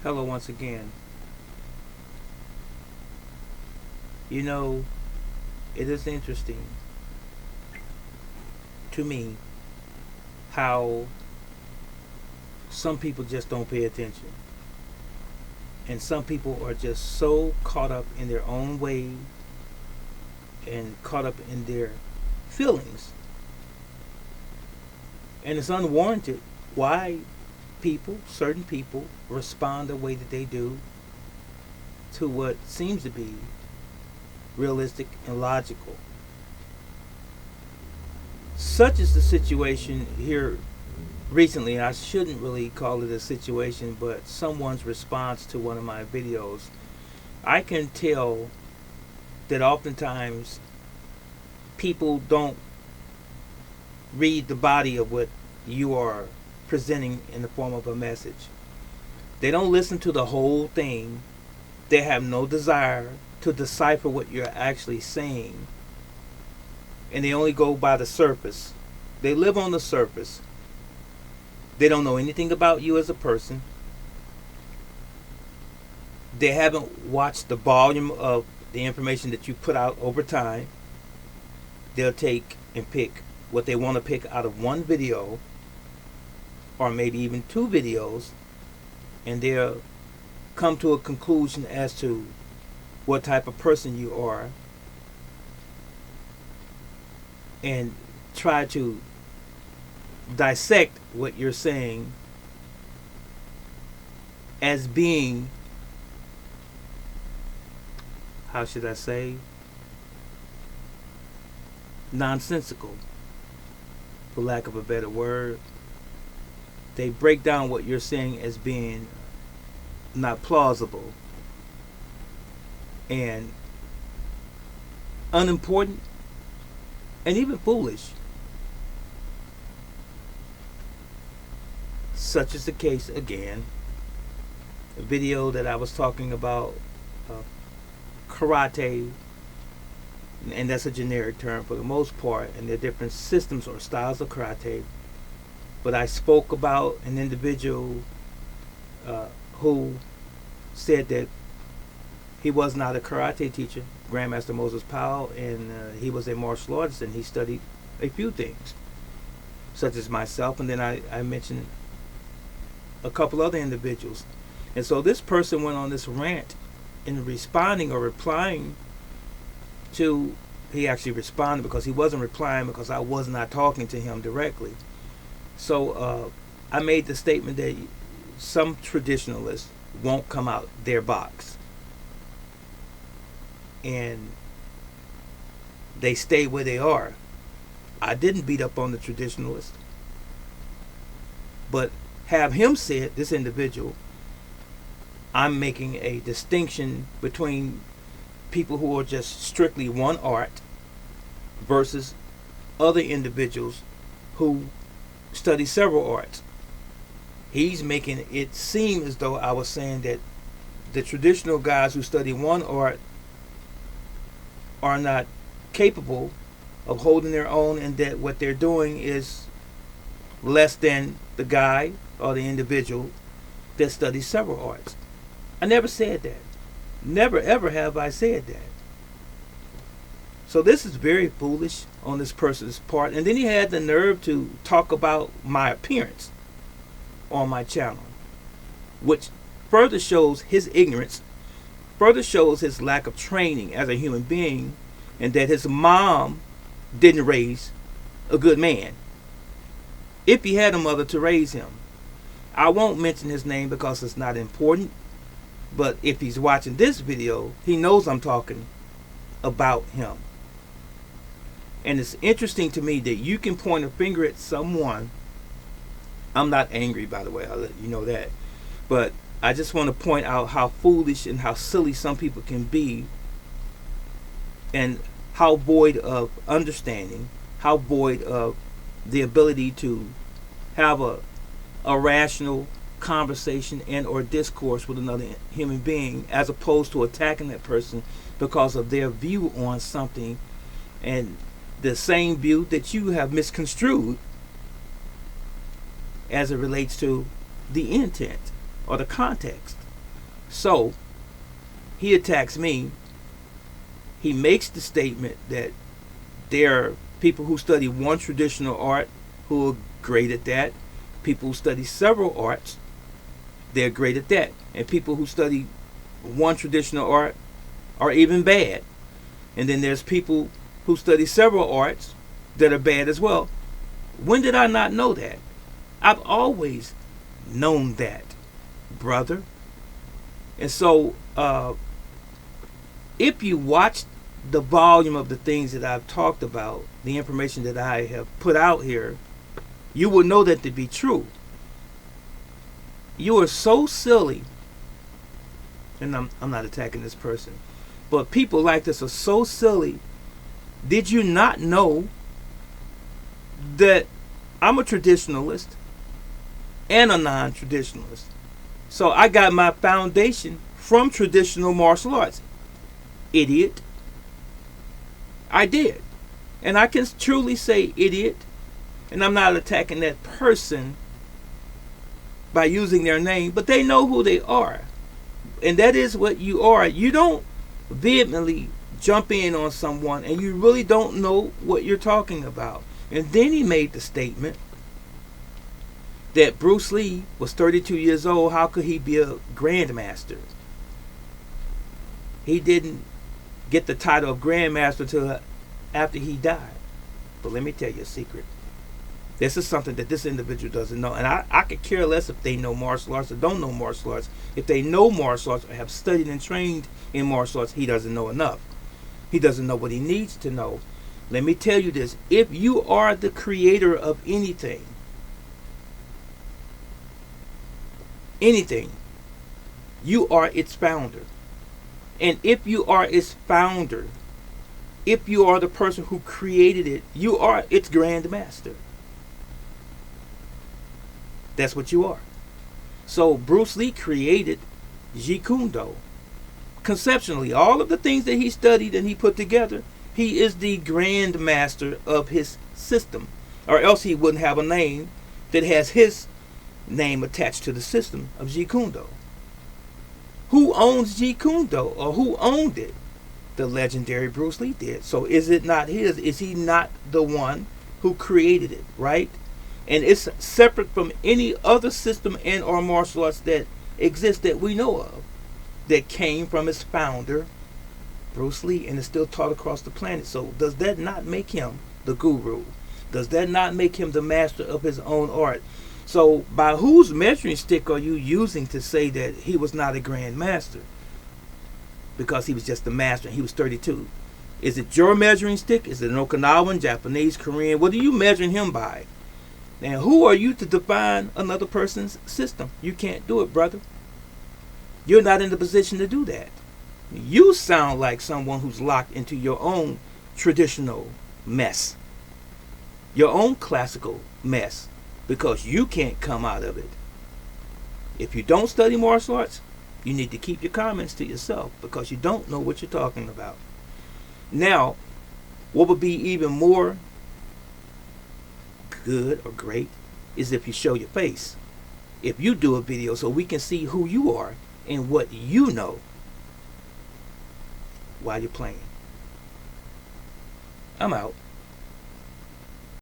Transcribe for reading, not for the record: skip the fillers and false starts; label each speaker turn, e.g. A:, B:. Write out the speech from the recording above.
A: Hello once again. You know, it is interesting to me how some people just don't pay attention. And some people are just so caught up in their own way and caught up in their feelings. And it's unwarranted why certain people, respond the way that they do to what seems to be realistic and logical. Such is the situation here recently. I shouldn't really call it a situation, but someone's response to one of my videos. I can tell that oftentimes people don't read the body of what you are presenting in the form of a message. They don't listen to the whole thing. They have no desire to decipher what you're actually saying. And they only go by the surface. They live on the surface. They don't know anything about you as a person. They haven't watched the volume of the information that you put out over time. They'll take and pick what they want to pick out of one video, or maybe even two videos, and they'll come to a conclusion as to what type of person you are and try to dissect what you're saying as being, how should I say, nonsensical, for lack of a better word. They break down what you're saying as being not plausible and unimportant and even foolish. Such is the case again. A video that I was talking about uh, karate, and that's a generic term for the most part, and there are different systems or styles of karate. But I spoke about an individual who said that he was not a karate teacher, Grandmaster Moses Powell, and he was a martial artist, and he studied a few things, such as myself, and then I mentioned a couple other individuals. And so this person went on this rant in responding or replying to, he actually responded because he wasn't replying because I was not talking to him directly. So I made the statement that some traditionalists won't come out their box and they stay where they are. I didn't beat up on the traditionalist, but have him said, this individual, I'm making a distinction between people who are just strictly one art versus other individuals who study several arts. He's making it seem as though I was saying that the traditional guys who study one art are not capable of holding their own, and that what they're doing is less than the guy or the individual that studies several arts. I never said that. Never ever have I said that. So this is very foolish on this person's part. And then he had the nerve to talk about my appearance on my channel, which further shows his ignorance, further shows his lack of training as a human being, and that his mom didn't raise a good man, if he had a mother to raise him. I won't mention his name because it's not important, but if he's watching this video, he knows I'm talking about him. And it's interesting to me that you can point a finger at someone. I'm not angry, by the way, I'll let you know that. But I just want to point out how foolish and how silly some people can be, and how void of understanding, how void of the ability to have a rational conversation and or discourse with another human being, as opposed to attacking that person because of their view on something, and the same view that you have misconstrued as it relates to the intent or the context. So he attacks me. He makes the statement that there are people who study one traditional art who are great at that. People who study several arts, they're great at that. And people who study one traditional art are even bad. And then there's people who study several arts that are bad as well. When did I not know that? I've always known that, brother. And so, if you watch the volume of the things that I've talked about, the information that I have put out here, you will know that to be true. You are so silly, and I'm not attacking this person, but people like this are so silly. Did you not know that I'm a traditionalist and a non-traditionalist? So I got my foundation from traditional martial arts. Idiot. I did. And I can truly say idiot. And I'm not attacking that person by using their name, but they know who they are. And that is what you are. You don't vehemently jump in on someone and you really don't know what you're talking about. And then he made the statement that Bruce Lee was 32 years old. How could he be a grandmaster? He didn't get the title of grandmaster until after he died. But let me tell you a secret. This is something that this individual doesn't know. And I could care less if they know martial arts or don't know martial arts. If they know martial arts or have studied and trained in martial arts, he doesn't know enough. He doesn't know what he needs to know. Let me tell you this. If you are the creator of anything, you are its founder. And if you are its founder, if you are the person who created it, you are its grandmaster. That's what you are. So Bruce Lee created Jeet Kune Do. Conceptually, all of the things that he studied and he put together, he is the grandmaster of his system. Or else he wouldn't have a name that has his name attached to the system of Jeet Kune Do. Who owns Jeet Kune Do? Or who owned it? The legendary Bruce Lee did. So is it not his? Is he not the one who created it, right? And it's separate from any other system and or martial arts that exist that we know of, that came from its founder, Bruce Lee, and is still taught across the planet. So does that not make him the guru? Does that not make him the master of his own art? So by whose measuring stick are you using to say that he was not a grand master? Because he was just the master and he was 32. Is it your measuring stick? Is it an Okinawan, Japanese, Korean? What are you measuring him by? And who are you to define another person's system? You can't do it, brother. You're not in the position to do that. You sound like someone who's locked into your own traditional mess, your own classical mess, because you can't come out of it. If you don't study martial arts, you need to keep your comments to yourself because you don't know what you're talking about. Now, what would be even more good or great is if you show your face. If you do a video so we can see who you are and what you know while you're playing. I'm out.